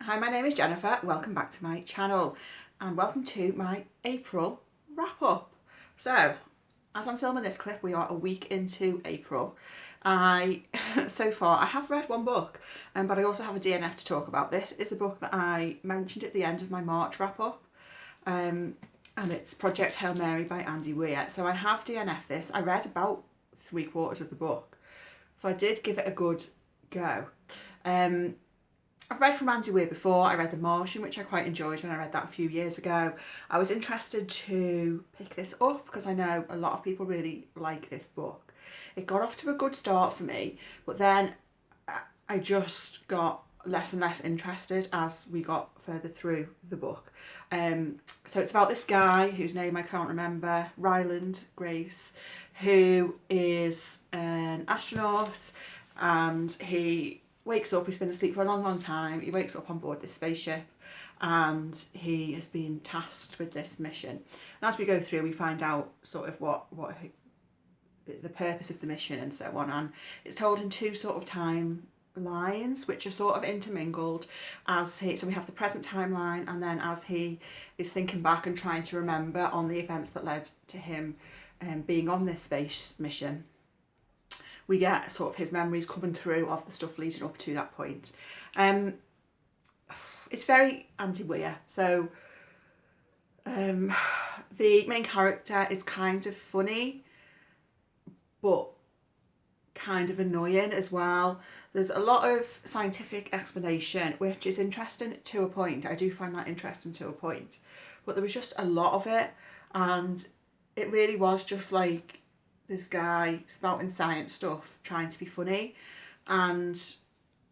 Hi, my name is Jennifer. Welcome back to my channel and welcome to my April wrap up. So, as I'm filming this clip, we are a week into April. So far, I have read one book, but I also have a DNF to talk about. This is a book that I mentioned at the end of my March wrap up, and it's Project Hail Mary by Weir. So I have DNF'd this. I read about 3/4 of the book, so I did give it a good go. I've read from Weir before. I read The Martian, which I quite enjoyed when I read that a few years ago. I was interested to pick this up because I know a lot of people really like this book. It got off to a good start for me, but then I just got less and less interested as we got further through the book. So it's about this guy whose name I can't remember, Ryland Grace, who is an astronaut, and he wakes up, he's been asleep for a long time, he wakes up on board this spaceship and he has been tasked with this mission. And as we go through, we find out sort of what the purpose of the mission and so on, and it's told in two sort of timelines which are sort of intermingled so we have the present timeline, and then as he is thinking back and trying to remember on the events that led to him being on this space mission, we get sort of his memories coming through of the stuff leading up to that point. It's very Weir. So the main character is kind of funny, but kind of annoying as well. There's a lot of scientific explanation, which is interesting to a point. I do find that interesting to a point. But there was just a lot of it, and it really was just like this guy spouting science stuff, trying to be funny, and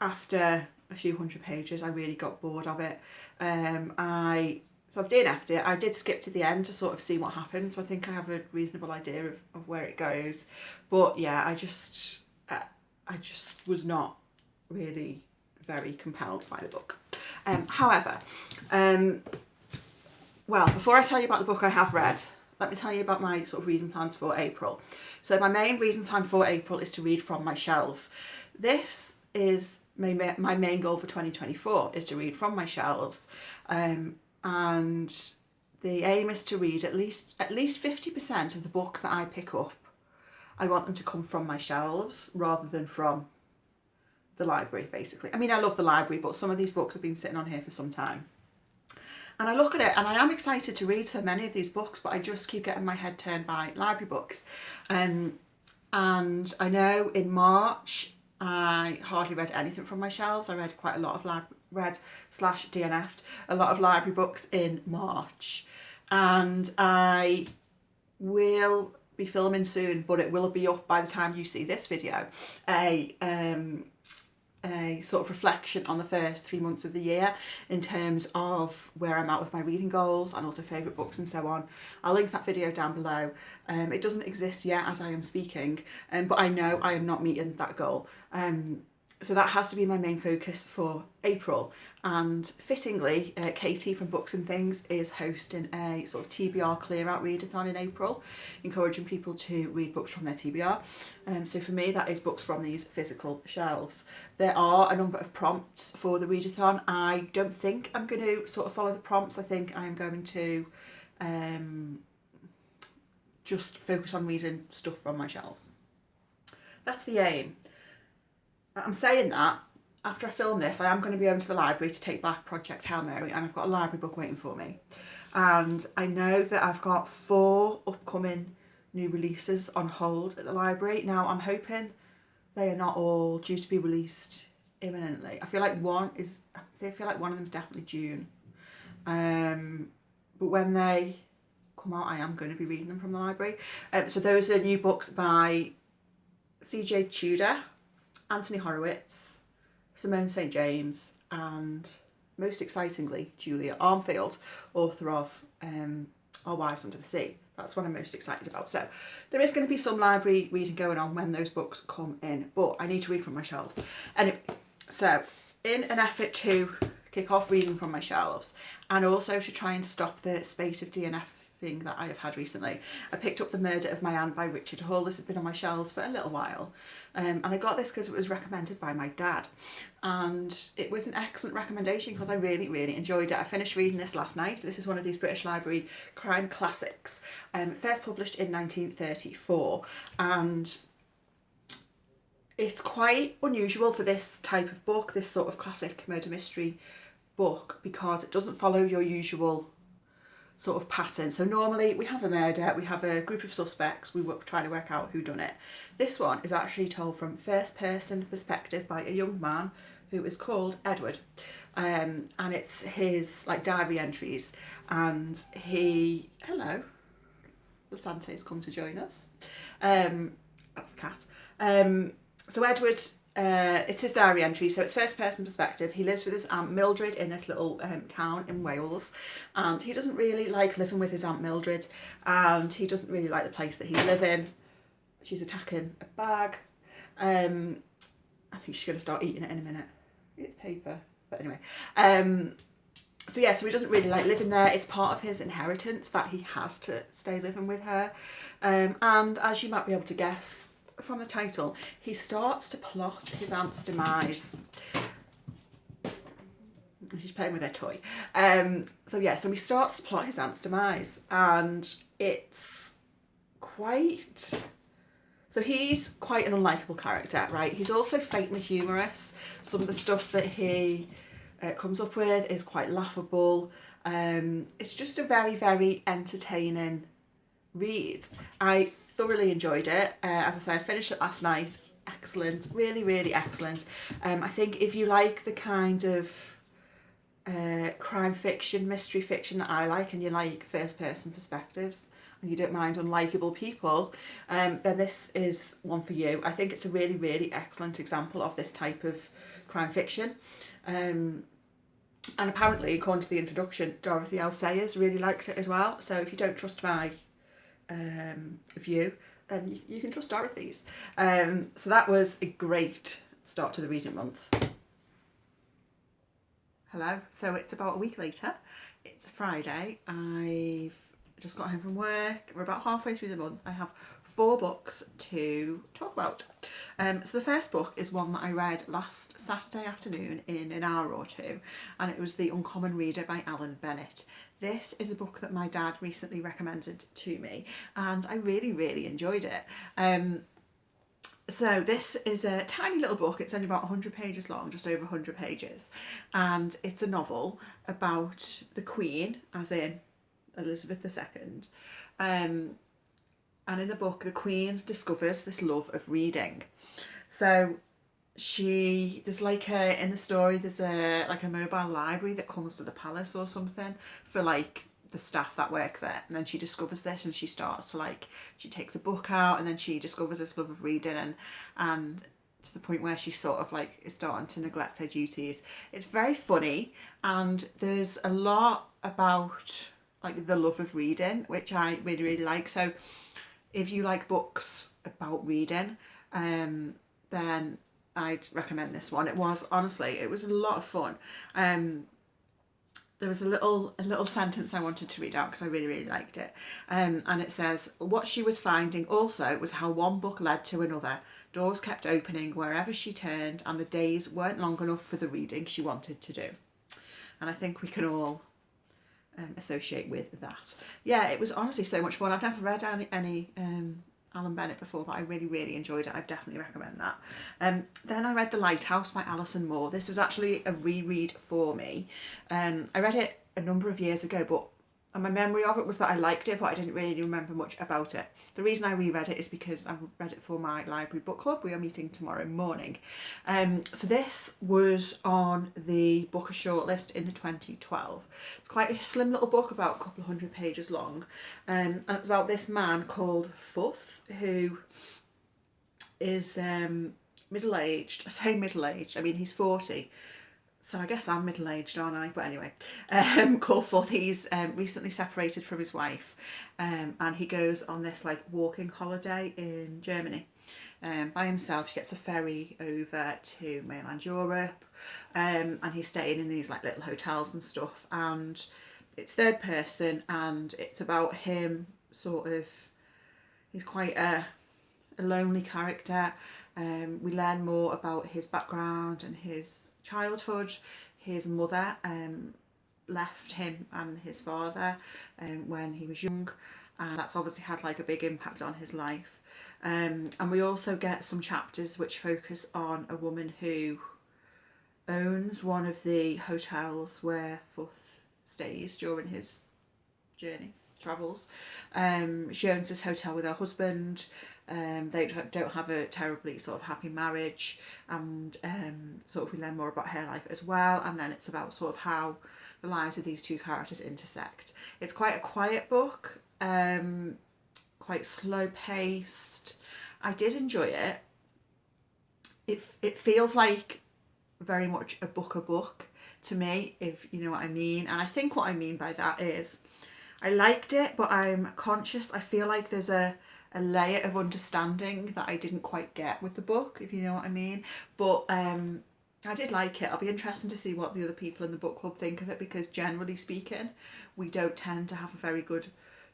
after a few hundred pages I really got bored of it. So I've DNF'd it. I did skip to the end to sort of see what happens, so I think I have a reasonable idea of where it goes, but yeah, I just was not really very compelled by the book. However, well, before I tell you about the book I have read, let me tell you about my sort of reading plans for April. So my main reading plan for April is to read from my shelves. This is my main goal for 2024, is to read from my shelves. And the aim is to read at least 50% of the books that I pick up. I want them to come from my shelves rather than from the library, basically. I mean, I love the library, but some of these books have been sitting on here for some time. And I look at it and I am excited to read so many of these books, but I just keep getting my head turned by library books. And I know in March I hardly read anything from my shelves. I read quite a lot of DNF'd a lot of library books in March. And I will be filming soon, but it will be up by the time you see this video, a sort of reflection on the first 3 months of the year in terms of where I'm at with my reading goals and also favourite books and so on. I'll link that video down below. It doesn't exist yet as I am speaking, but I know I am not meeting that goal. So that has to be my main focus for April. And fittingly, Katie from Books and Things is hosting a sort of TBR clear out readathon in April, encouraging people to read books from their TBR. So for me, that is books from these physical shelves. There are a number of prompts for the readathon. I don't think I'm going to sort of follow the prompts. I think I am going to just focus on reading stuff from my shelves. That's the aim. I'm saying that after I film this, I am going to be over to the library to take back Project Hail Mary, and I've got a library book waiting for me. And I know that I've got 4 upcoming new releases on hold at the library. Now, I'm hoping they are not all due to be released imminently. I feel like one of them is definitely June. But when they come out, I am going to be reading them from the library. So those are new books by C.J. Tudor, Anthony Horowitz, Simone St. James, and most excitingly, Julia Armfield, author of Our Wives Under the Sea. That's what I'm most excited about. So there is going to be some library reading going on when those books come in, but I need to read from my shelves. Anyway, so in an effort to kick off reading from my shelves and also to try and stop the spate of DNFs thing that I have had recently. I picked up The Murder of My Aunt by Richard Hall. This has been on my shelves for a little while. And I got this because it was recommended by my dad. And it was an excellent recommendation because I really, really enjoyed it. I finished reading this last night. This is one of these British Library crime classics, first published in 1934. And it's quite unusual for this type of book, this sort of classic murder mystery book, because it doesn't follow your usual sort of pattern. So normally we have a murder, we have a group of suspects, we were trying to work out who done it. This one is actually told from first person perspective by a young man who is called Edward. And it's his like diary entries, and he, hello, the Sante's come to join us. That's the cat. So Edward, it's his diary entry, so it's first person perspective. He lives with his Aunt Mildred in this little town in Wales, and he doesn't really like living with his Aunt Mildred, and he doesn't really like the place that he's living. She's attacking a bag. I think she's going to start eating it in a minute. It's paper, but anyway. So yeah, so he doesn't really like living there. It's part of his inheritance that he has to stay living with her. And as you might be able to guess from the title, he starts to plot his aunt's demise. She's playing with her toy. So he starts to plot his aunt's demise, and it's quite... So he's quite an unlikable character, right? He's also faintly humorous. Some of the stuff that he comes up with is quite laughable. It's just a very, very entertaining read. I thoroughly enjoyed it. As I said, I finished it last night. Excellent, really, really excellent. I think if you like the kind of crime fiction, mystery fiction that I like, and you like first person perspectives, and you don't mind unlikable people, then this is one for you. I think it's a really, really excellent example of this type of crime fiction. And apparently, according to the introduction, Dorothy L. Sayers really likes it as well. So if you don't trust my view, then you can trust Dorothy's. So that was a great start to the reading month. Hello, so it's about a week later. It's a Friday. I've just got home from work. We're about halfway through the month. I have 4 books to talk about. So the first book is one that I read last Saturday afternoon in an hour or two, and it was The Uncommon Reader by Bennett. This is a book that my dad recently recommended to me, and I really, really enjoyed it. So this is a tiny little book. It's only about 100 pages long, just over 100 pages, and it's a novel about the Queen, as in Elizabeth II. And in the book, the Queen discovers this love of reading. So there's like in the story, there's a mobile library that comes to the palace or something for like the staff that work there. And then she discovers this, and she starts to she takes a book out, and then she discovers this love of reading, and to the point where she sort of is starting to neglect her duties. It's very funny, and there's a lot about the love of reading, which I really, really like. So if you like books about reading, then I'd recommend this one. It was a lot of fun. There was a little sentence I wanted to read out because I really, really liked it. And it says, what she was finding also was how one book led to another. Doors kept opening wherever she turned, and the days weren't long enough for the reading she wanted to do. And I think we can all associate with that. Yeah, it was honestly so much fun. I've never read any Bennett before, but I really, really enjoyed it. I'd definitely recommend that. Then I read The Lighthouse by Alison. This was actually a reread for me. I read it a number of years ago, but my memory of it was that I liked it, but I didn't really remember much about it. The reason I reread it is because I read it for my library book club. We are meeting tomorrow morning. So this was on the Booker shortlist in 2012. It's quite a slim little book, about a couple of 100 pages long. And it's about this man called Futh, who is middle-aged. I say middle-aged, I mean he's 40. So I guess I'm middle-aged, aren't I? But anyway, called Futh. He's recently separated from his wife, and he goes on this walking holiday in Germany by himself. He gets a ferry over to mainland Europe, and he's staying in these little hotels and stuff. And it's third person, and it's about him sort of, he's quite a lonely character. We learn more about his background and his childhood. His mother left him and his father when he was young, and that's obviously had like a big impact on his life. And we also get some chapters which focus on a woman who owns one of the hotels where Futh stays during his travels. She owns this hotel with her husband. They don't have a terribly sort of happy marriage, and sort of we learn more about her life as well. And then it's about sort of how the lives of these two characters intersect. It's quite a quiet book, quite slow paced. I did enjoy it. It feels like very much a book to me, if you know what I mean. And I think what I mean by that is I liked it, but I'm conscious I feel like there's a layer of understanding that I didn't quite get with the book, if you know what I mean. But I did like it. I'll be interested to see what the other people in the book club think of it, because generally speaking we don't tend to have a very good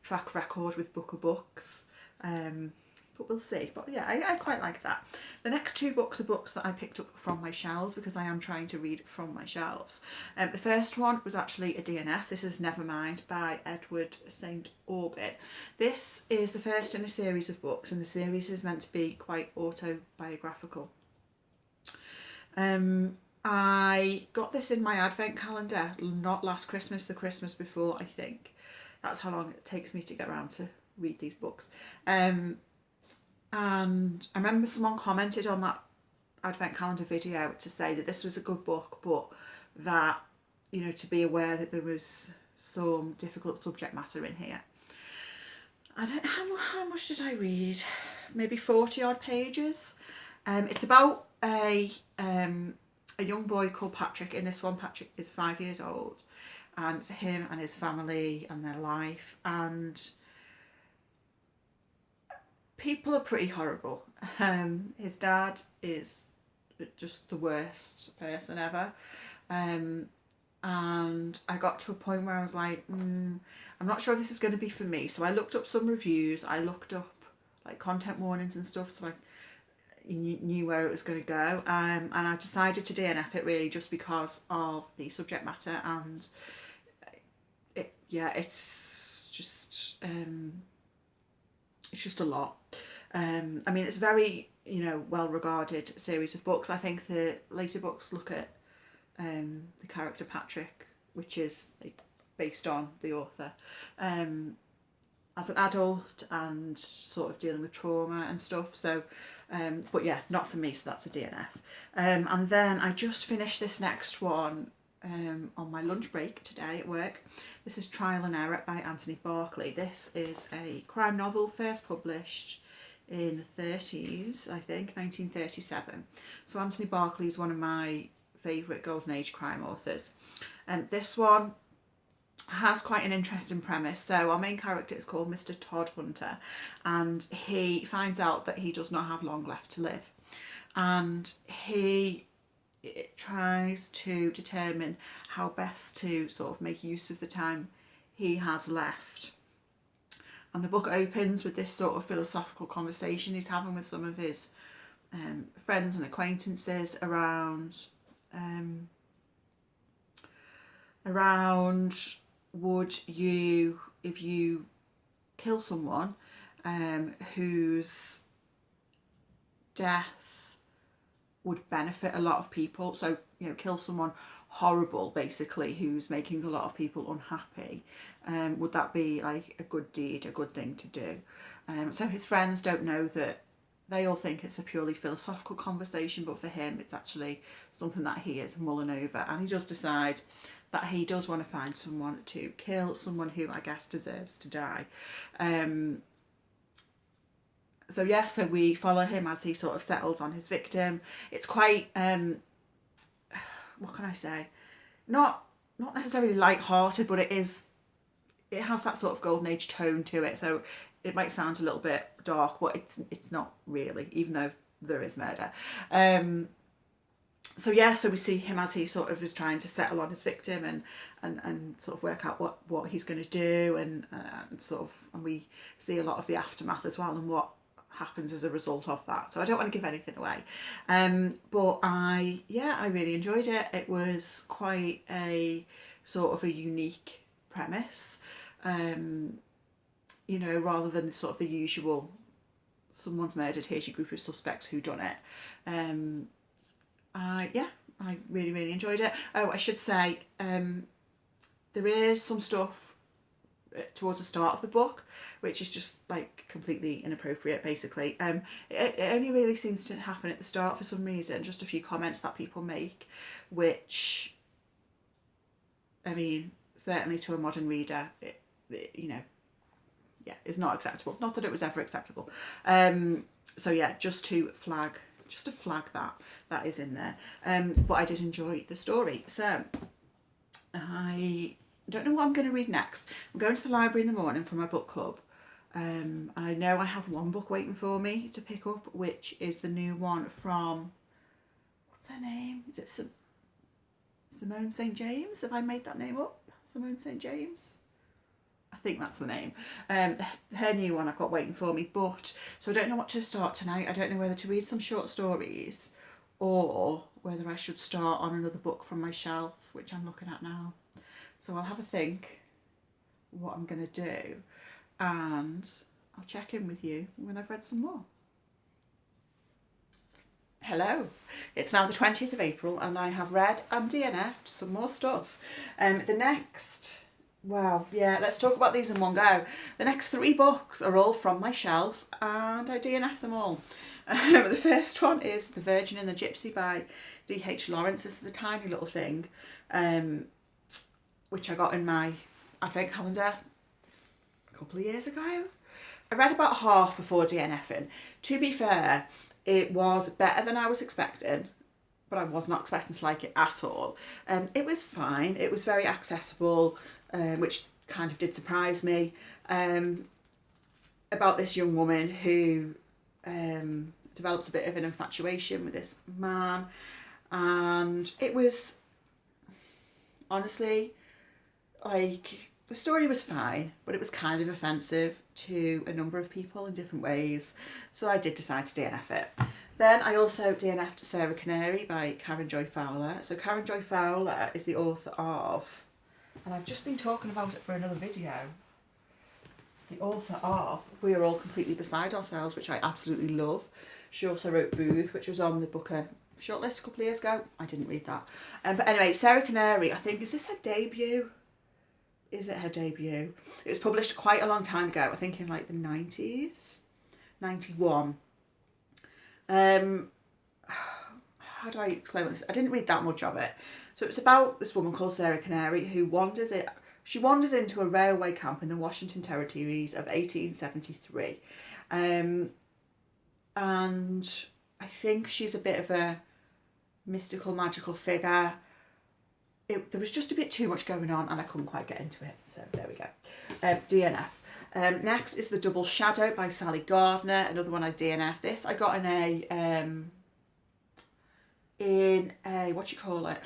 track record with books. But we'll see. But yeah, I quite like that. The next two books are books that I picked up from my shelves, because I am trying to read from my shelves. The first one was actually a DNF. This is Nevermind by Edward St. Aubyn. This is the first in a series of books, and the series is meant to be quite autobiographical. I got this in my advent calendar, not last Christmas, the Christmas before, I think. That's how long it takes me to get around to read these books. And I remember someone commented on that advent calendar video to say that this was a good book, but that, you know, to be aware that there was some difficult subject matter in here. I don't know, how much did I read? Maybe 40 odd pages. It's about a young boy called Patrick. In this one, Patrick is 5 years old, and it's him and his family and their life, and people are pretty horrible. His dad is just the worst person ever. And I got to a point where I was like, I'm not sure if this is going to be for me. So I looked up some reviews. I looked up like content warnings and stuff, so I knew where it was going to go. And I decided to DNF it, really just because of the subject matter, and it's just a lot. I mean, it's a very, you know, well regarded series of books. I think the later books look at the character Patrick, which is like based on the author, as an adult and sort of dealing with trauma and stuff. So but yeah, not for me, so that's a DNF. And then I just finished this next one on my lunch break today at work. This is Trial and Error by Anthony Berkeley. This is a crime novel, first published in the 30s, I think, 1937. So Anthony Berkeley is one of my favourite Golden Age crime authors. This one has quite an interesting premise. So our main character is called Mr. Todd Hunter, and he finds out that he does not have long left to live. And he tries to determine how best to sort of make use of the time he has left. And the book opens with this sort of philosophical conversation he's having with some of his friends and acquaintances around would you, if you kill someone whose death would benefit a lot of people, so, you know, kill someone horrible basically who's making a lot of people unhappy, would that be like a good deed, a good thing to do? So his friends don't know that. They all think it's a purely philosophical conversation, but for him it's actually something that he is mulling over, and he does decide that he does want to find someone to kill, someone who I guess deserves to die. So we follow him as he sort of settles on his victim. It's quite, what can I say? Not necessarily light-hearted, but it has that sort of Golden Age tone to it. So it might sound a little bit dark, but it's not really, even though there is murder. So yeah, so we see him as he sort of is trying to settle on his victim and sort of work out what he's going to do, and we see a lot of the aftermath as well and what happens as a result of that. So I don't want to give anything away, but I really enjoyed it. It was quite a sort of a unique premise, you know, rather than sort of the usual someone's murdered, here's your group of suspects who done it. I really enjoyed it. Oh, I should say, there is some stuff towards the start of the book which is just like completely inappropriate, basically. It only really seems to happen at the start for some reason, just a few comments that people make, which, I mean, certainly to a modern reader, you know, yeah, is not acceptable. Not that it was ever acceptable. So yeah, just to flag that is in there. But I did enjoy the story. So I don't know what I'm going to read next. I'm going to the library in the morning for my book club. I know I have one book waiting for me to pick up, which is the new one from, what's her name? Is it Simone St. James? Have I made that name up? Simone St. James? I think that's the name. Her new one I've got waiting for me, but so I don't know what to start tonight. I don't know whether to read some short stories or whether I should start on another book from my shelf, which I'm looking at now. So I'll have a think what I'm going to do, and I'll check in with you when I've read some more. Hello, it's now the 20th of April and I have read and DNF'd some more stuff. The next, well, yeah, let's talk about these in one go. The next 3 books are all from my shelf and I DNF'd them all. The first one is The Virgin and the Gipsy by D.H. Lawrence. This is a tiny little thing, which I got in my advent calendar a couple of years ago. I read about half before DNFing. To be fair, it was better than I was expecting, but I was not expecting to like it at all. It was fine. It was very accessible, which kind of did surprise me, about this young woman who develops a bit of an infatuation with this man, and it was honestly, like, the story was fine, but it was kind of offensive to a number of people in different ways, so I did decide to DNF it. Then I also DNF'd Sarah Canary by Karen Joy Fowler. So Karen Joy Fowler is the author of, and I've just been talking about it for another video, the author of We're All Completely Beside Ourselves, which I absolutely love. She also wrote Booth, which was on the Booker shortlist a couple of years ago. I didn't read that. But anyway, Sarah Canary, I think, is this her debut? Is it her debut? It was published quite a long time ago, I think in like the 90s, 91. How do I explain this? I didn't read that much of it. So it's about this woman called Sarah Canary who wanders into a railway camp in the Washington Territories of 1873. And I think she's a bit of a mystical, magical figure. There was just a bit too much going on and I couldn't quite get into it. So there we go. DNF. Next is The Double Shadow by Sally Gardner. Another one I DNF. This I got in a what you call it?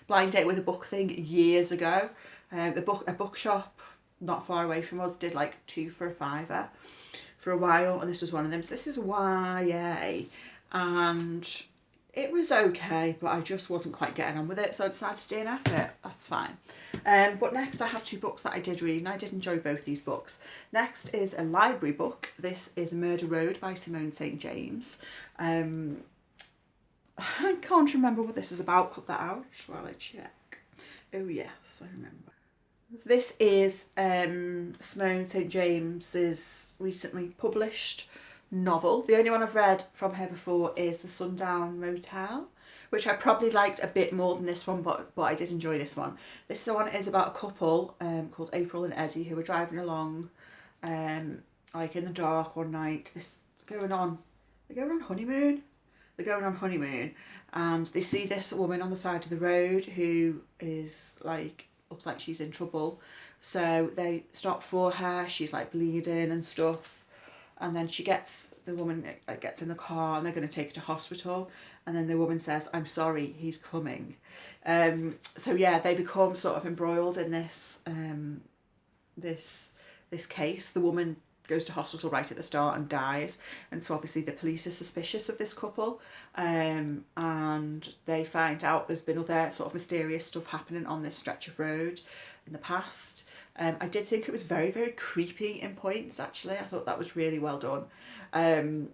Blind date with a book thing years ago. A bookshop not far away from us did like 2 for a £5 for a while, and this was one of them. So this is YA, and it was okay, but I just wasn't quite getting on with it, so I decided to DNF it. That's fine. But next I have 2 books that I did read, and I did enjoy both these books. Next is a library book. This is Murder Road by Simone St. James. I can't remember what this is about. Cut that out while I check. Oh yes, I remember. So this is Simone St. James's recently published novel. The only one I've read from her before is The Sundown Motel, which I probably liked a bit more than this one, but I did enjoy this one. This one is about a couple called April and Eddie who are driving along like in the dark one night. They're going on honeymoon. They're going on honeymoon and they see this woman on the side of the road who is like, looks like she's in trouble. So they stop for her. She's like bleeding and stuff. and then the woman like gets in the car and they're going to take her to hospital, and then the woman says, "I'm sorry, he's coming." So yeah, they become sort of embroiled in this this case. The woman goes to hospital right at the start and dies, and so obviously the police are suspicious of this couple, and they find out there's been other sort of mysterious stuff happening on this stretch of road in the past. I did think it was very, very creepy in points, actually. I thought that was really well done. And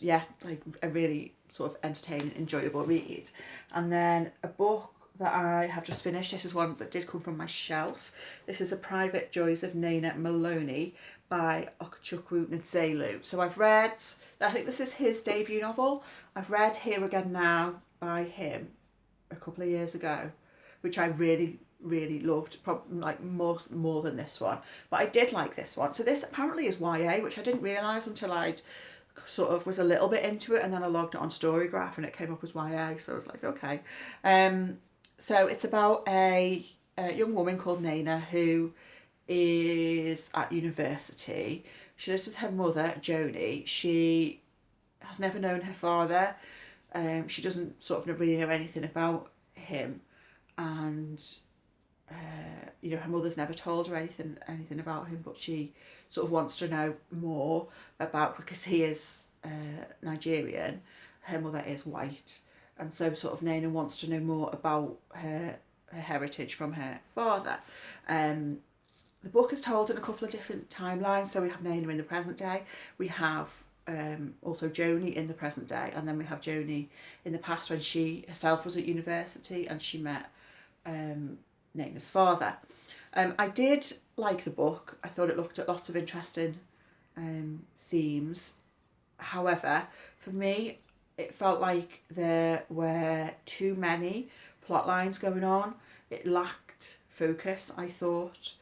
yeah, like a really sort of entertaining, enjoyable read. And then a book that I have just finished. This is one that did come from my shelf. This is The Private Joys of Nnenna Maloney by Okechukwu Nzelu. So I've read, I think this is his debut novel. I've read Here Again Now by him a couple of years ago, which I really loved, probably like more than this one. But I did like this one. So this apparently is YA, which I didn't realise until I'd sort of was a little bit into it, and then I logged it on Storygraph and it came up as YA. So I was like, okay. So it's about a young woman called Nnenna who is at university. She lives with her mother, Joni. She has never known her father. She doesn't sort of really know anything about him, and her mother's never told her anything about him, but she sort of wants to know more about, because he is Nigerian, her mother is white, and so sort of Nnenna wants to know more about her heritage from her father. The book is told in a couple of different timelines. So we have Nnenna in the present day, we have also Joni in the present day, and then we have Joni in the past when she herself was at university and she met Nnenna's father. I did like the book. I thought it looked at lots of interesting themes. However, for me, it felt like there were too many plot lines going on. It lacked focus, I thought.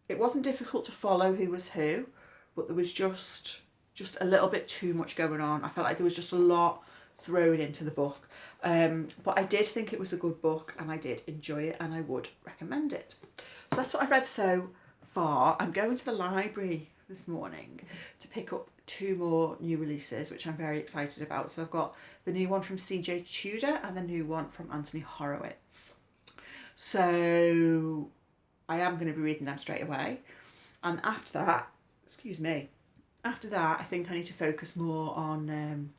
It wasn't difficult to follow who was who, but there was just a little bit too much going on. I felt like there was just a lot thrown into the book. But I did think it was a good book, and I did enjoy it, and I would recommend it. So that's what I've read so far. I'm going to the library this morning to pick up 2 more new releases, which I'm very excited about. So I've got the new one from CJ Tudor and the new one from Anthony Horowitz. So I am going to be reading them straight away. And after that, I think I need to focus more on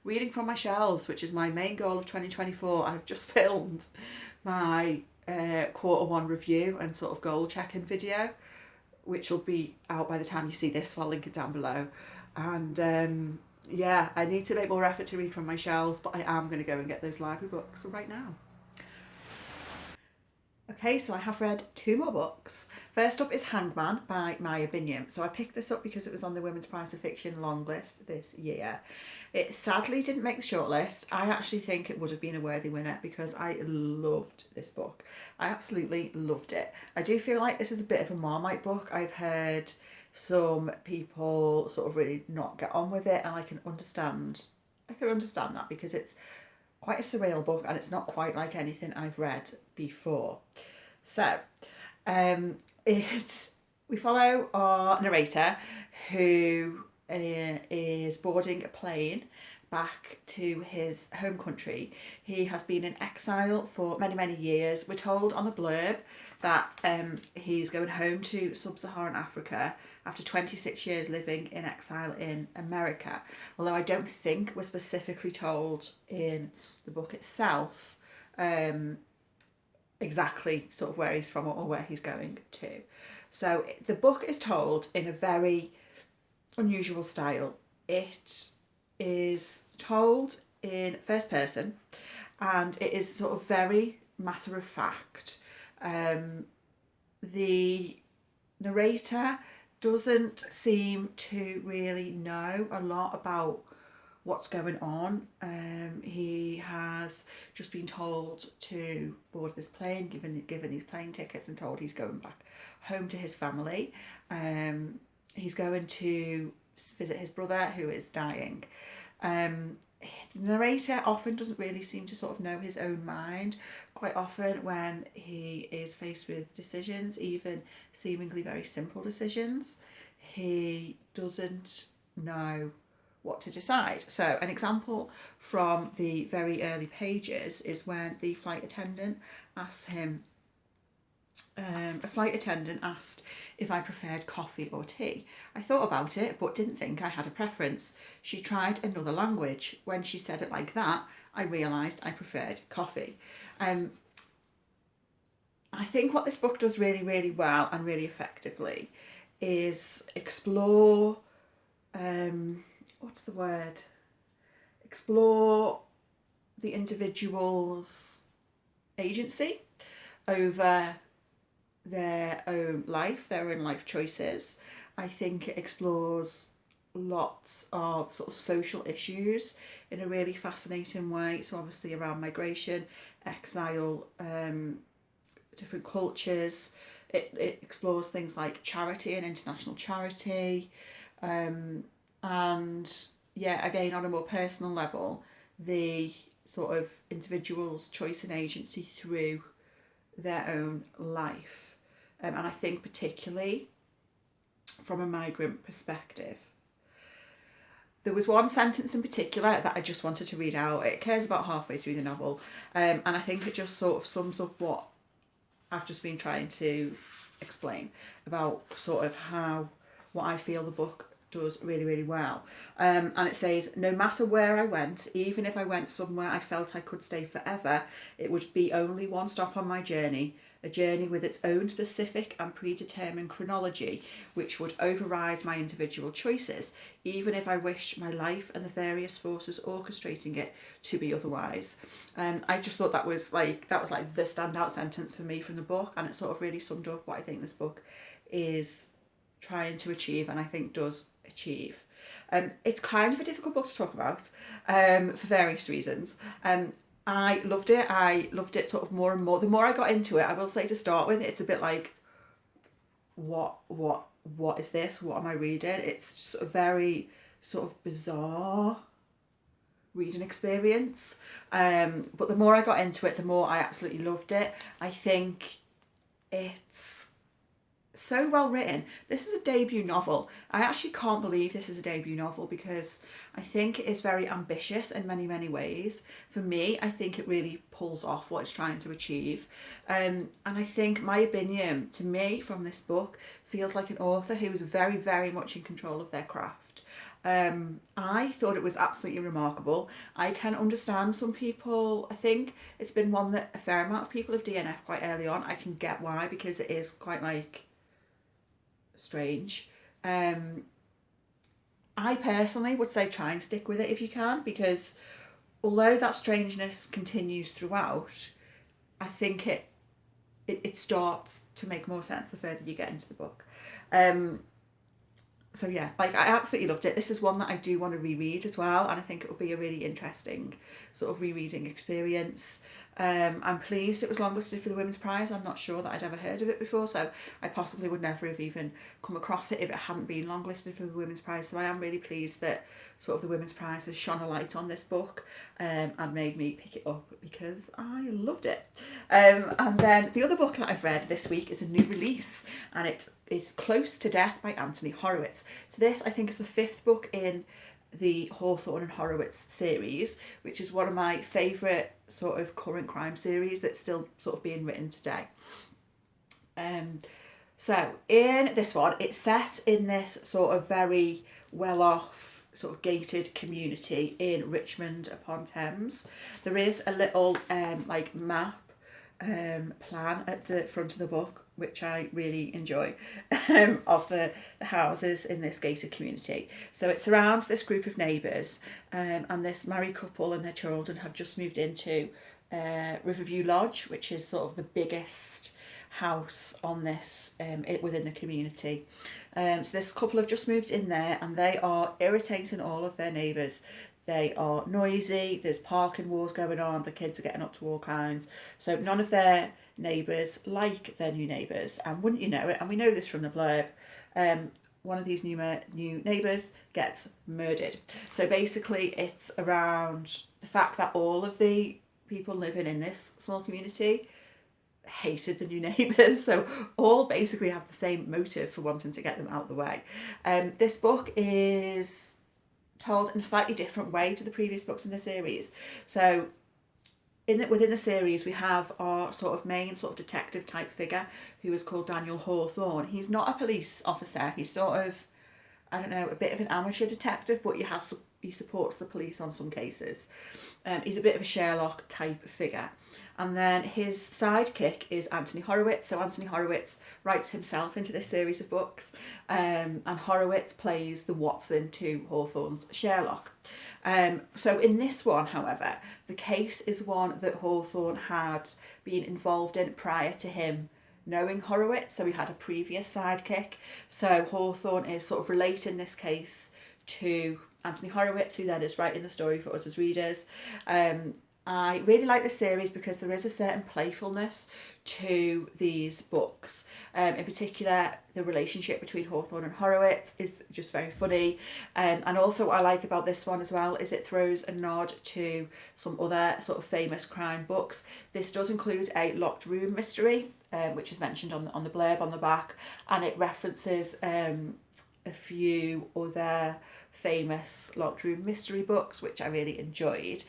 reading from my shelves, which is my main goal of 2024. I've just filmed my Q1 review and sort of goal checking video, which will be out by the time you see this, so I'll link it down below. And yeah, I need to make more effort to read from my shelves, but I am going to go and get those library books right now. Okay, so I have read 2 more books. First up is Hangman by Binyam. So I picked this up because it was on the Women's Prize for Fiction long list this year. It sadly didn't make the shortlist. I actually think it would have been a worthy winner because I loved this book. I absolutely loved it. I do feel like this is a bit of a Marmite book. I've heard some people sort of really not get on with it, and I can understand that because it's quite a surreal book and it's not quite like anything I've read before. So we follow our narrator who is boarding a plane back to his home country. He has been in exile for many, many years. We're told on the blurb that he's going home to sub-Saharan Africa after 26 years living in exile in America. Although I don't think we're specifically told in the book itself exactly sort of where he's from or where he's going to. So the book is told in a very unusual style. It is told in first person and it is sort of very matter of fact. The narrator doesn't seem to really know a lot about what's going on. He has just been told to board this plane, given these plane tickets, and told he's going back home to his family. He's going to visit his brother who is dying. The narrator often doesn't really seem to sort of know his own mind. Quite often when he is faced with decisions, even seemingly very simple decisions, he doesn't know what to decide. So an example from the very early pages is when the flight attendant asks him, a flight attendant asked if I preferred coffee or tea. I thought about it but didn't think I had a preference. She tried another language. When she said it like that, I realised I preferred coffee. I think what this book does really, really well and really effectively is explore, explore the individual's agency over their own life, their own life choices. I think it explores lots of sort of social issues in a really fascinating way. So obviously around migration, exile, different cultures. It explores things like charity and international charity, and yeah, again on a more personal level, the sort of individual's choice and agency through their own life. And I think particularly from a migrant perspective. There was one sentence in particular that I just wanted to read out. It occurs about halfway through the novel, and I think it just sort of sums up what I've just been trying to explain about sort of what I feel the book does really, really well. And it says, no matter where I went, even if I went somewhere I felt I could stay forever, it would be only one stop on my journey, a journey with its own specific and predetermined chronology, which would override my individual choices, even if I wished my life and the various forces orchestrating it to be otherwise. I just thought that was like the standout sentence for me from the book, and it sort of really summed up what I think this book is trying to achieve, and I think does achieve. It's kind of a difficult book to talk about for various reasons. I loved it. I loved it sort of more and more. The more I got into it, I will say to start with, it's a bit like, what is this? What am I reading? It's just a very sort of bizarre reading experience. But the more I got into it, the more I absolutely loved it. I think it's so well written. This is a debut novel. I actually can't believe this is a debut novel because I think it is very ambitious in many, many ways. For me, I think it really pulls off what it's trying to achieve. And I think Maya Binyam, to me, from this book, feels like an author who is very, very much in control of their craft. I thought it was absolutely remarkable. I can understand some people. I think it's been one that a fair amount of people have DNF'd quite early on. I can get why, because it is quite like strange. I personally would say try and stick with it if you can, because although that strangeness continues throughout, I think it starts to make more sense the further you get into the book. So yeah, like I absolutely loved it. This is one that I do want to reread as well, and I think it will be a really interesting sort of rereading experience. I'm pleased it was longlisted for the Women's Prize. I'm not sure that I'd ever heard of it before, so I possibly would never have even come across it if it hadn't been longlisted for the Women's Prize. So I am really pleased that sort of the Women's Prize has shone a light on this book and made me pick it up because I loved it. And then the other book that I've read this week is a new release, and it is Close to Death by Anthony Horowitz. So this, I think, is the 5th book in the Hawthorne and Horowitz series, which is one of my favourite sort of current crime series that's still sort of being written today. So in this one, it's set in this sort of very well-off sort of gated community in Richmond upon Thames. There is a little like map plan at the front of the book, which I really enjoy, of the houses in this gated community. So it surrounds this group of neighbours, and this married couple and their children have just moved into Riverview Lodge, which is sort of the biggest house on this within the community. So this couple have just moved in there, and they are irritating all of their neighbours. They are noisy, there's parking wars going on, the kids are getting up to all kinds. So none of their neighbours like their new neighbours, and wouldn't you know it, and we know this from the blurb, one of these new neighbours gets murdered. So basically it's around the fact that all of the people living in this small community hated the new neighbours, so all basically have the same motive for wanting to get them out of the way. This book is told in a slightly different way to the previous books in the series. So within the series, we have our sort of main sort of detective type figure who is called Daniel Hawthorne. He's not a police officer. He's sort of, I don't know, a bit of an amateur detective, but he supports the police on some cases. He's a bit of a Sherlock type figure. And then his sidekick is Anthony Horowitz. So Anthony Horowitz writes himself into this series of books, and Horowitz plays the Watson to Hawthorne's Sherlock. So in this one, however, the case is one that Hawthorne had been involved in prior to him knowing Horowitz. So he had a previous sidekick. So Hawthorne is sort of relating this case to Anthony Horowitz, who then is writing the story for us as readers. I really like this series because there is a certain playfulness to these books. In particular, the relationship between Hawthorne and Horowitz is just very funny. And also what I like about this one as well is it throws a nod to some other sort of famous crime books. This does include a locked room mystery, which is mentioned on the blurb on the back, and it references a few other famous locked room mystery books, which I really enjoyed.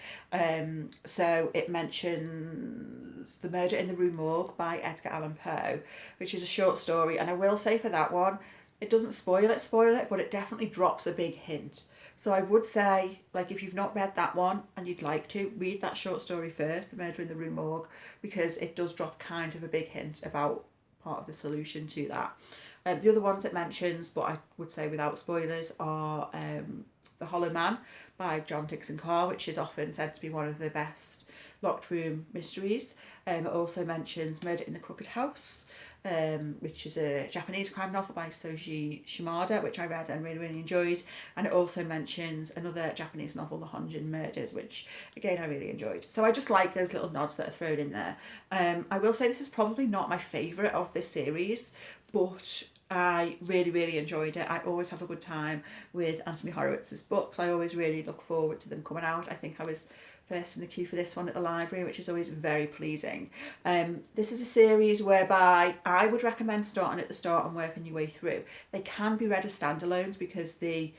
So it mentions The Murder in the Rue Morgue by Edgar Allan Poe, which is a short story, and I will say for that one, it doesn't spoil it, but it definitely drops a big hint. So I would say, like, if you've not read that one and you'd like to, read that short story first, The Murder in the Rue Morgue, because it does drop kind of a big hint about part of the solution to that. The other ones it mentions, but I would say without spoilers, are The Hollow Man by John Dickson Carr, which is often said to be one of the best locked room mysteries. It also mentions Murder in the Crooked House, which is a Japanese crime novel by Soji Shimada, which I read and really, really enjoyed. And it also mentions another Japanese novel, The Honjin Murders, which, again, I really enjoyed. So I just like those little nods that are thrown in there. I will say this is probably not my favourite of this series, but I really, really enjoyed it. I always have a good time with Anthony Horowitz's books. I always really look forward to them coming out. I think I was first in the queue for this one at the library, which is always very pleasing. This is a series whereby I would recommend starting at the start and working your way through. They can be read as standalones because the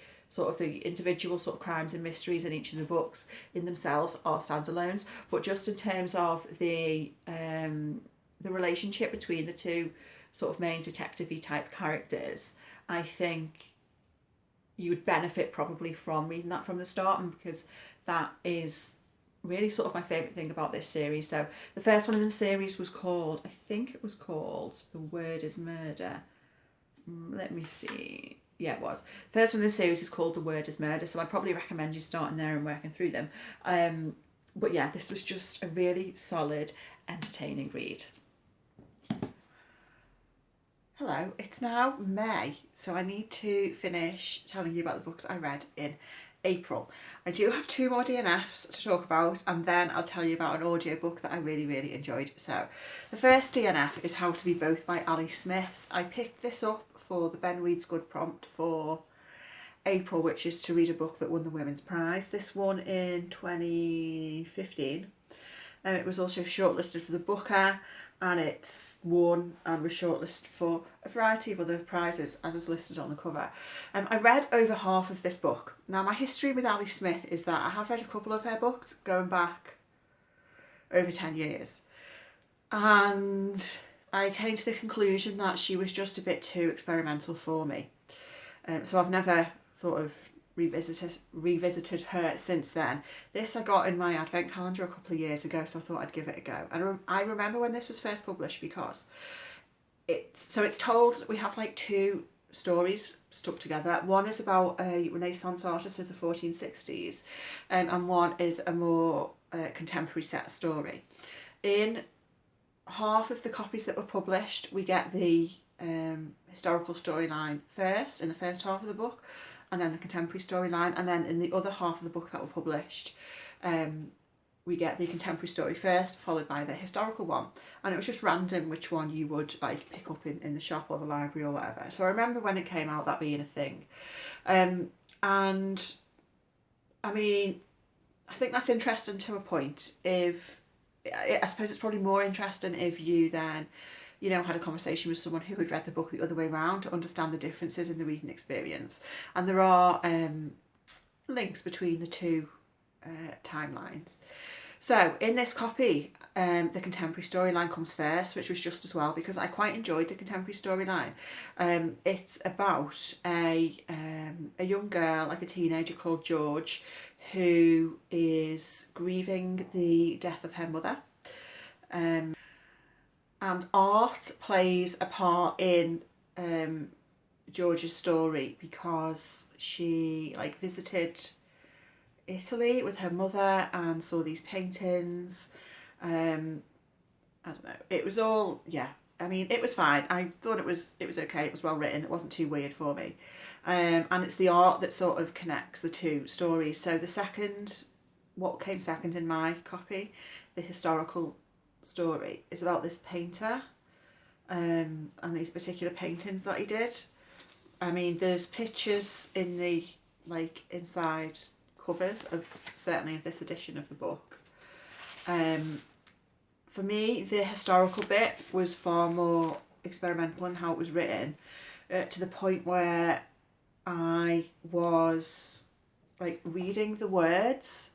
individual sort of crimes and mysteries in each of the books in themselves are standalones. But just in terms of the relationship between the two sort of main detective-y type characters, I think you would benefit probably from reading that from the start, and because that is really sort of my favourite thing about this series. So the first one in the series was called, I think it was called The Word is Murder. Let me see. Yeah, it was. First one in the series is called The Word is Murder, so I'd probably recommend you starting there and working through them. But yeah, this was just a really solid, entertaining read. Hello, it's now May, so I need to finish telling you about the books I read in April. I do have 2 more DNFs to talk about, and then I'll tell you about an audiobook that I really, really enjoyed. So the first DNF is How to Be Both by Ali Smith. I picked this up for the Ben Reads Good prompt for April, which is to read a book that won the Women's Prize. This won in 2015. It was also shortlisted for the Booker, and it's won and was shortlisted for a variety of other prizes, as is listed on the cover. I read over half of this book. Now, my history with Ali Smith is that I have read a couple of her books going back over 10 years. And I came to the conclusion that she was just a bit too experimental for me. So I've never sort of revisited her since then. This I got in my advent calendar a couple of years ago, so I thought I'd give it a go. And I remember when this was first published because it's told, we have like 2 stories stuck together. One is about a Renaissance artist of the 1460s, and one is a more contemporary set story. In half of the copies that were published, we get the historical storyline first, in the first half of the book, and then the contemporary storyline, and then in the other half of the book that were published, we get the contemporary story first, followed by the historical one. And it was just random which one you would like pick up in the shop or the library or whatever. So I remember when it came out that being a thing. And I mean, I think that's interesting to a point. If I suppose it's probably more interesting if you then, you know, had a conversation with someone who had read the book the other way around to understand the differences in the reading experience. And there are links between the two timelines. So in this copy, the contemporary storyline comes first, which was just as well because I quite enjoyed the contemporary storyline. It's about a young girl, like a teenager called George, who is grieving the death of her mother. And art plays a part in George's story because she like visited Italy with her mother and saw these paintings. I don't know. It was all, yeah. I mean, it was fine. I thought it was okay. It was well written. It wasn't too weird for me. And it's the art that sort of connects the two stories. So what came second in my copy, the historical story, is about this painter and these particular paintings that he did. I mean, there's pictures in the, like, inside cover of, certainly of this edition of the book. For me, the historical bit was far more experimental in how it was written, to the point where I was like reading the words,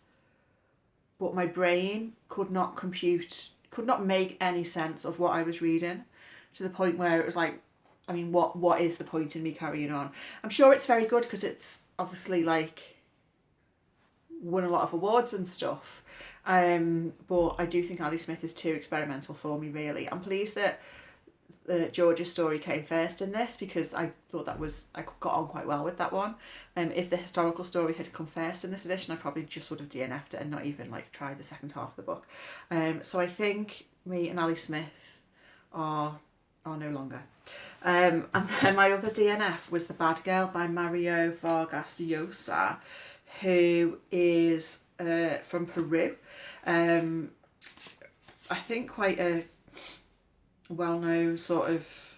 but my brain could not make any sense of what I was reading, to the point where it was like, I mean, what is the point in me carrying on? I'm sure it's very good because it's obviously like won a lot of awards and stuff. But I do think Ali Smith is too experimental for me, really. I'm pleased that George's story came first in this because I thought I got on quite well with that one. If the historical story had come first in this edition, I probably just would have DNF'd it and not even like tried the second half of the book. So I think me and Ali Smith are no longer. And then my other DNF was The Bad Girl by Mario Vargas Llosa, who is from Peru. I think quite a well-known sort of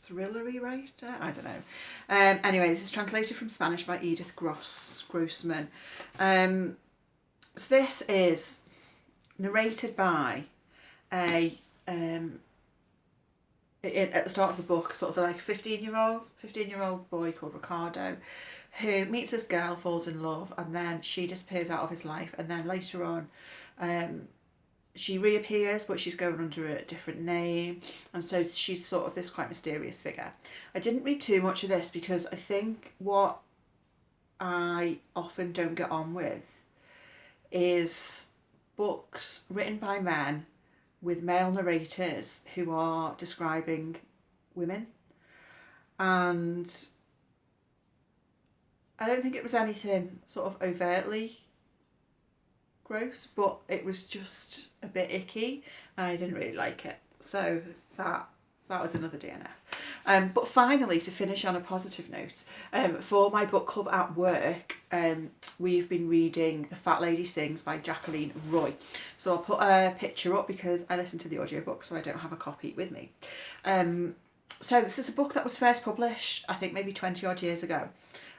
thrillery writer. I don't know. Anyway, this is translated from Spanish by Edith Grossman. So this is narrated by at the start of the book, sort of like a 15-year-old boy called Ricardo, who meets this girl, falls in love, and then she disappears out of his life, and then later on she reappears, but she's going under a different name, and so she's sort of this quite mysterious figure. I didn't read too much of this because I think what I often don't get on with is books written by men with male narrators who are describing women, and I don't think it was anything sort of overtly gross, but it was just a bit icky and I didn't really like it. So that was another DNF. But finally, to finish on a positive note, for my book club at work, we've been reading The Fat Lady Sings by Jacqueline Roy. So I'll put a picture up because I listened to the audiobook, so I don't have a copy with me. So this is a book that was first published, I think maybe 20 odd years ago.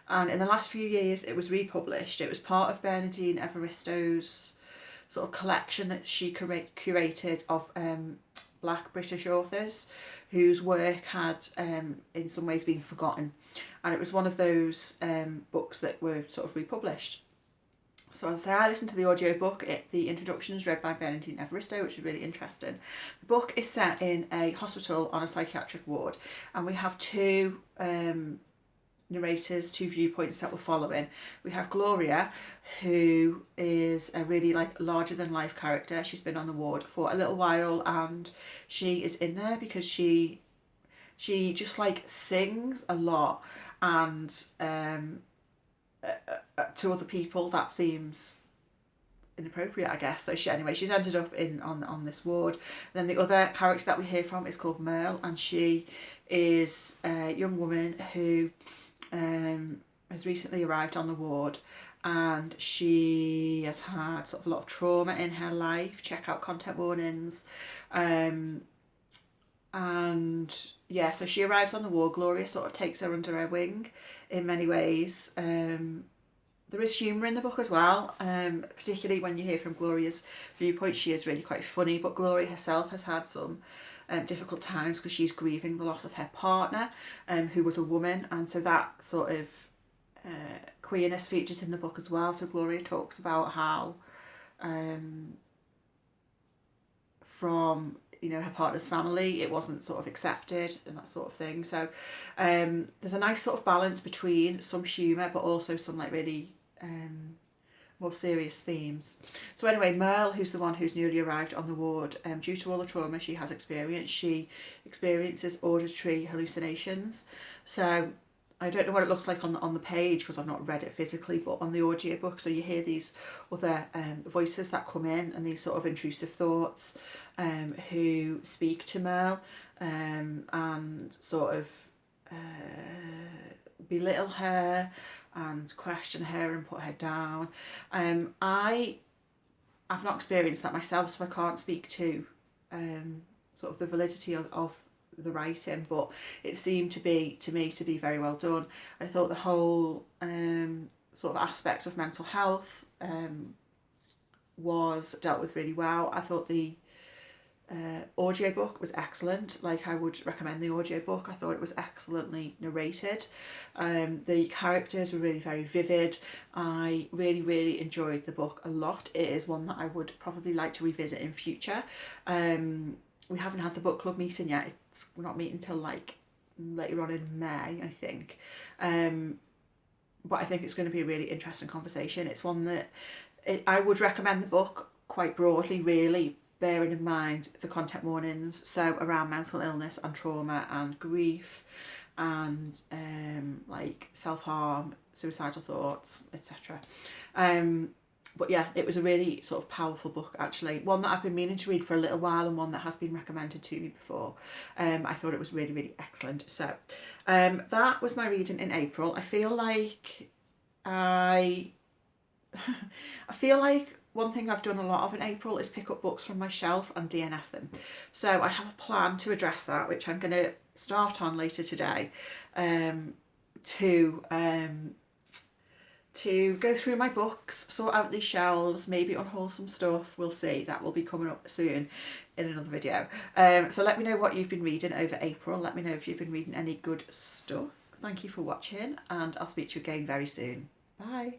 And in the last few years, it was republished. It was part of Bernardine Evaristo's sort of collection that she curated of Black British authors whose work had in some ways been forgotten. And it was one of those books that were sort of republished. So as I say, I listened to the audiobook. The introduction is read by Bernardine Evaristo, which is really interesting. The book is set in a hospital on a psychiatric ward, and we have two narrators, two viewpoints that we're following. We have Gloria, who is a really like larger than life character. She's been on the ward for a little while, and she is in there because she just like sings a lot, and to other people that seems inappropriate, I guess. So she's ended up on this ward. And then the other character that we hear from is called Merle, and she is a young woman who has recently arrived on the ward, and she has had sort of a lot of trauma in her life. Check out content warnings. And yeah, so she arrives on the ward. Gloria sort of takes her under her wing in many ways, there is humour in the book as well, particularly when you hear from Gloria's viewpoint. She is really quite funny, but Gloria herself has had some difficult times because she's grieving the loss of her partner, who was a woman, and so that sort of queerness features in the book as well. So Gloria talks about how from her partner's family, it wasn't sort of accepted and that sort of thing. So there's a nice sort of balance between some humour but also some like really more serious themes. So anyway, Merle, who's the one who's newly arrived on the ward, due to all the trauma she has experienced, she experiences auditory hallucinations. So I don't know what it looks like on the page because I've not read it physically, but on the audiobook, so you hear these other voices that come in and these sort of intrusive thoughts who speak to Merle and sort of belittle her and question her and put her down. I've not experienced that myself, so I can't speak to sort of the validity of the writing, but it seemed to me to be very well done. I thought the whole sort of aspect of mental health was dealt with really well. I thought the audiobook was excellent. Like, I would recommend the audiobook. I thought it was excellently narrated. The characters were really very vivid. I really enjoyed the book a lot. It is one that I would probably like to revisit in future. We haven't had the book club meeting yet. We're not meeting till like later on in May, I think. But I think it's going to be a really interesting conversation. It's one that I would recommend the book quite broadly, really, bearing in mind the content warnings, so around mental illness and trauma and grief and like self-harm, suicidal thoughts, etc. But yeah, it was a really sort of powerful book, actually. One that I've been meaning to read for a little while and one that has been recommended to me before. I thought it was really excellent. So that was my reading in April. I feel like I feel like one thing I've done a lot of in April is pick up books from my shelf and DNF them. So I have a plan to address that, which I'm going to start on later today, to go through my books, sort out these shelves, maybe unhaul some stuff. We'll see. That will be coming up soon in another video. So let me know what you've been reading over April. Let me know if you've been reading any good stuff. Thank you for watching, and I'll speak to you again very soon. Bye.